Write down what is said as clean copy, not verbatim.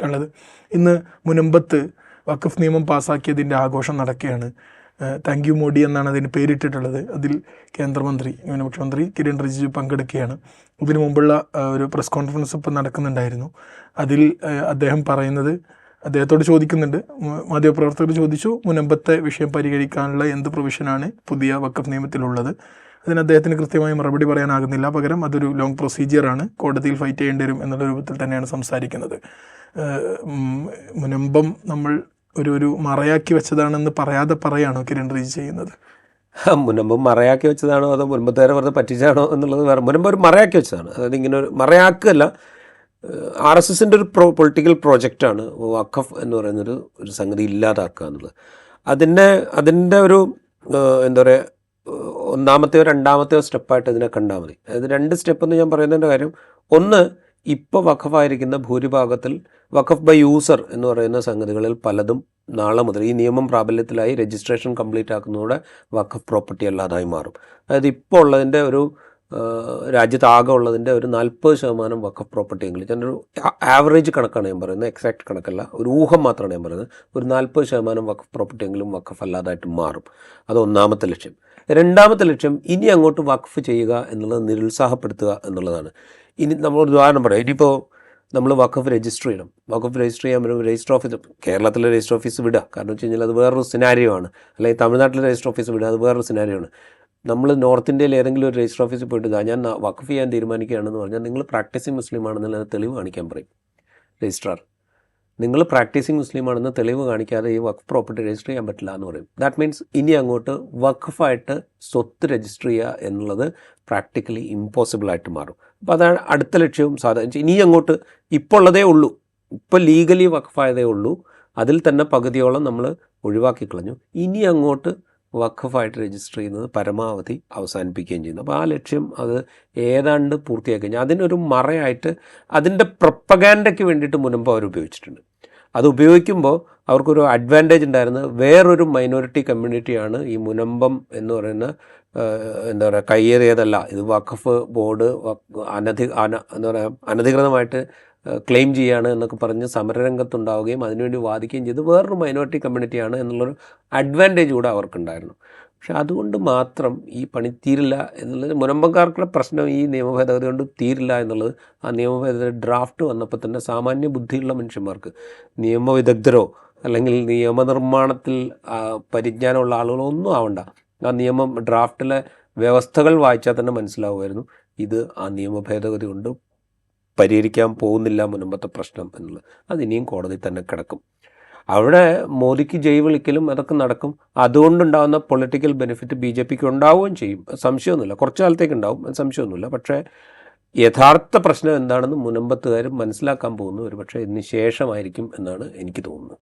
ുള്ളത് ഇന്ന് മുനമ്പത്ത് വഖഫ് നിയമം പാസ്സാക്കിയതിൻ്റെ ആഘോഷം നടക്കുകയാണ്. താങ്ക് യു മോഡി എന്നാണ് അതിന് പേരിട്ടിട്ടുള്ളത്. അതിൽ കേന്ദ്രമന്ത്രി ന്യൂനപക്ഷ മന്ത്രി കിരൺ റിജിജു പങ്കെടുക്കുകയാണ്. ഇതിനു മുമ്പുള്ള ഒരു പ്രസ് കോൺഫറൻസ് ഇപ്പം നടക്കുന്നുണ്ടായിരുന്നു. അതിൽ അദ്ദേഹം പറയുന്നത്, അദ്ദേഹത്തോട് ചോദിക്കുന്നുണ്ട്, മാധ്യമപ്രവർത്തകർ ചോദിച്ചു മുനമ്പത്തെ വിഷയം പരിഹരിക്കാനുള്ള എന്ത് പ്രൊവിഷനാണ് പുതിയ വഖഫ് നിയമത്തിലുള്ളത്. അതിന് അദ്ദേഹത്തിന് കൃത്യമായി മറുപടി പറയാനാകുന്നില്ല. പകരം അതൊരു ലോങ് പ്രൊസീജിയറാണ്, കോടതിയിൽ ഫൈറ്റ് ചെയ്യേണ്ടി വരും എന്നുള്ള രൂപത്തിൽ തന്നെയാണ് സംസാരിക്കുന്നത്. മുനമ്പം നമ്മൾ ഒരു മറയാക്കി വെച്ചതാണെന്ന് പറയാതെ പറയാണോ കിരൺ റിജിജു ചെയ്യുന്നത്? മുനമ്പം മറയാക്കി വെച്ചതാണോ അതോ മുൻപത്തേരെ വെറുതെ പറ്റിച്ചാണോ എന്നുള്ളത് വേറെ. മുനമ്പ് ഒരു മറയാക്കി വെച്ചതാണ്. അതായത് ഇങ്ങനെ ഒരു മറയാക്കല്ല, RSSൻ്റെ ഒരു പൊളിറ്റിക്കൽ പ്രോജക്റ്റാണ് വഖഫ് എന്ന് പറയുന്നൊരു സംഗതി ഇല്ലാതാക്കുക എന്നുള്ളത്. അതിൻ്റെ ഒരു എന്താ പറയുക, ഒന്നാമത്തെയോ രണ്ടാമത്തെയോ സ്റ്റെപ്പായിട്ട് ഇതിനെ കണ്ടാൽ മതി. അതായത് 2 സ്റ്റെപ്പെന്ന് ഞാൻ പറയുന്നതിൻ്റെ കാര്യം, ഒന്ന്, ഇപ്പോൾ വഖഫായിരിക്കുന്ന ഭൂരിഭാഗത്തിൽ വഖഫ് ബൈ യൂസർ എന്ന് പറയുന്ന സംഗതികളിൽ പലതും നാളെ മുതൽ ഈ നിയമം പ്രാബല്യത്തിലായി രജിസ്ട്രേഷൻ കംപ്ലീറ്റ് ആക്കുന്നതോടെ വഖഫ് പ്രോപ്പർട്ടി അല്ലാതായി മാറും. അതായത് ഇപ്പോൾ ഉള്ളതിൻ്റെ ഒരു രാജ്യത്താകെ ഉള്ളതിൻ്റെ ഒരു 40% വഖഫ് പ്രോപ്പർട്ടി എങ്കിലും, ഞാനൊരു ആവറേജ് കണക്കാണ് ഞാൻ പറയുന്നത്, എക്സാക്ട് കണക്കല്ല, ഒരു ഊഹം മാത്രമാണ് ഞാൻ പറയുന്നത്. ഒരു 40% വഖഫ് പ്രോപ്പർട്ടി എങ്കിലും വഖഫ് അല്ലാതായിട്ട് മാറും. അത് ഒന്നാമത്തെ ലക്ഷ്യം. രണ്ടാമത്തെ ലക്ഷ്യം, ഇനി അങ്ങോട്ട് വഖഫ് ചെയ്യുക എന്നുള്ളത് നിരുത്സാഹപ്പെടുത്തുക എന്നുള്ളതാണ്. ഇനി നമ്മൾ ഉദാഹരണം പറയാം, ഇനിയിപ്പോൾ നമ്മൾ വഖഫ് രജിസ്റ്റർ ചെയ്യണം. വഖഫ് രജിസ്റ്റർ ചെയ്യാൻ പറ്റും. രജിസ്റ്റർ ഓഫീസ്, കേരളത്തിലെ രജിസ്റ്റർ ഓഫീസ് വിടുക, കാരണം വെച്ച് കഴിഞ്ഞാൽ അത് വേറൊരു സിനാരിയോ ആണ്. അല്ലെങ്കിൽ തമിഴ്നാട്ടിലെ രജിസ്റ്റർ ഓഫീസ് വിടുക, അത് വേറൊരു സിനാരിയോ ആണ്. നമ്മൾ നോർത്ത് ഇന്ത്യയിൽ ഏതെങ്കിലും ഒരു രജിസ്റ്റർ ഓഫീസിൽ പോയിട്ട് ഞാൻ വഖഫ് ചെയ്യാൻ തീരുമാനിക്കുകയാണെന്ന് പറഞ്ഞാൽ നിങ്ങൾ പ്രാക്ടീസിങ് മുസ്ലിം ആണെന്നുള്ള തെളിവ് കാണിക്കാൻ പറയും രജിസ്ട്രാർ. നിങ്ങൾ പ്രാക്ടീസിങ് മുസ്ലിം ആണെന്ന് തെളിവ് കാണിക്കാതെ ഈ വഖഫ് പ്രോപ്പർട്ടി രജിസ്റ്റർ ചെയ്യാൻ പറ്റില്ല എന്ന് പറയും. ദാറ്റ് മീൻസ് ഇനി അങ്ങോട്ട് വഖഫായിട്ട് സ്വത്ത് രജിസ്റ്റർ ചെയ്യുക എന്നുള്ളത് പ്രാക്ടിക്കലി ഇമ്പോസിബിളായിട്ട് മാറും. അപ്പോൾ അതാണ് അടുത്ത ലക്ഷ്യവും. സാധാരണ ഇനി അങ്ങോട്ട് ഇപ്പോൾ ഉള്ളതേ ഉള്ളൂ, ഇപ്പോൾ ലീഗലി വഖഫായതേ ഉള്ളൂ, അതിൽ തന്നെ പകുതിയോളം നമ്മൾ ഒഴിവാക്കി കളഞ്ഞു. ഇനി അങ്ങോട്ട് വഖഫായിട്ട് രജിസ്റ്റർ ചെയ്യുന്നത് പരമാവധി അവസാനിപ്പിക്കുകയും ചെയ്യുന്നു. അപ്പോൾ ആ ലക്ഷ്യം അത് ഏതാണ്ട് പൂർത്തിയാക്കി കഴിഞ്ഞാൽ അതിനൊരു മറയായിട്ട് അതിൻ്റെ പ്രൊപ്പഗാൻഡയ്ക്ക് വേണ്ടിയിട്ട് മുൻപ് അവർ ഉപയോഗിച്ചിട്ടുണ്ട്. അത് ഉപയോഗിക്കുമ്പോൾ അവർക്കൊരു അഡ്വാൻറ്റേജ് ഉണ്ടായിരുന്നത്, വേറൊരു മൈനോറിറ്റി കമ്മ്യൂണിറ്റിയാണ് ഈ മുനമ്പം എന്ന് പറയുന്ന എന്താ പറയുക കയ്യേറിയതല്ല, ഇത് വഖഫ് ബോർഡ് എന്താ പറയുക അനധികൃതമായിട്ട് ക്ലെയിം ചെയ്യുകയാണ് എന്നൊക്കെ പറഞ്ഞ് സമരരംഗത്തുണ്ടാവുകയും അതിനുവേണ്ടി വാദിക്കുകയും ചെയ്ത് വേറൊരു മൈനോറിറ്റി കമ്മ്യൂണിറ്റിയാണ് എന്നുള്ളൊരു അഡ്വാൻറ്റേജ് കൂടെ അവർക്കുണ്ടായിരുന്നു. പക്ഷെ അതുകൊണ്ട് മാത്രം ഈ പണി തീരില്ല എന്നുള്ളത്, മുനമ്പംകാർക്കുള്ള പ്രശ്നം ഈ നിയമഭേദഗതി കൊണ്ട് തീരില്ല എന്നുള്ളത് ആ നിയമഭേദഗതി ഡ്രാഫ്റ്റ് വന്നപ്പോൾ തന്നെ സാമാന്യ ബുദ്ധിയുള്ള മനുഷ്യന്മാർക്ക്, നിയമവിദഗ്ധരോ അല്ലെങ്കിൽ നിയമനിർമ്മാണത്തിൽ പരിജ്ഞാനമുള്ള ആളുകളോ ഒന്നും ആവണ്ട, ആ നിയമം ഡ്രാഫ്റ്റിലെ വ്യവസ്ഥകൾ വായിച്ചാൽ തന്നെ മനസ്സിലാവുമായിരുന്നു ഇത് ആ നിയമഭേദഗതി കൊണ്ട് പരിഹരിക്കാൻ പോകുന്നില്ല മുൻപത്തെ പ്രശ്നം എന്നുള്ളത്. അതിനിയും കോടതി തന്നെ കിടക്കും. അവിടെ മോദിക്ക് ജയ് വിളിക്കലും അതൊക്കെ നടക്കും. അതുകൊണ്ടുണ്ടാകുന്ന പൊളിറ്റിക്കൽ ബെനിഫിറ്റ് BJPക്ക് ഉണ്ടാവുകയും ചെയ്യും, സംശയമൊന്നുമില്ല. കുറച്ച് കാലത്തേക്ക് ഉണ്ടാവും, സംശയമൊന്നുമില്ല. പക്ഷേ യഥാർത്ഥ പ്രശ്നം എന്താണെന്ന് മുനമ്പത്തുകാരും മനസ്സിലാക്കാൻ പോകുന്നു ഒരുപക്ഷെ ഇതിന് ശേഷമായിരിക്കും എന്നാണ് എനിക്ക് തോന്നുന്നത്.